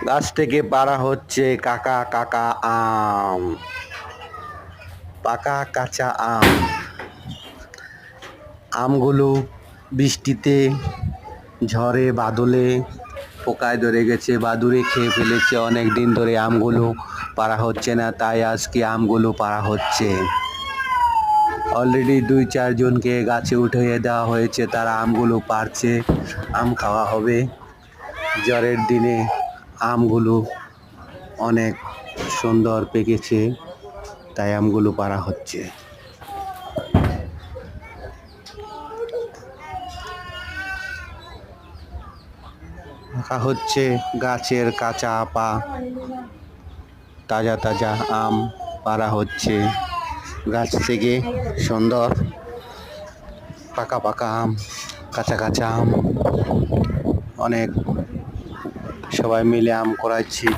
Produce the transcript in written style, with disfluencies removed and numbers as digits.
গাছ থেকে পাড়া হচ্ছে কাকা কাকা আম, পাকা কাঁচা আম। আমগুলো বৃষ্টিতে, ঝড়ে, বাদলে পোকায় ধরে গেছে, বাদুড়ে খেয়ে ফেলেছে। অনেক দিন ধরে আমগুলো পাড়া হচ্ছে না, তাই আজকে আমগুলো পাড়া হচ্ছে। অলরেডি 2-4 জনকে গাছে উঠিয়ে দেওয়া হয়েছে, তারা আমগুলো পাড়ছে। আম খাওয়া হবে। ঝড়ের দিনে আমগুলো অনেক সুন্দর পেকেছে, তাই আমগুলো পাড়া হচ্ছে। রাখা হচ্ছে গাছের কাঁচা তাজা তাজা আম পাড়া হচ্ছে গাছ থেকে। সুন্দর পাকা পাকা আম, কাঁচা কাঁচা আম, অনেক সবাই মিলে আম কুড়াচ্ছি।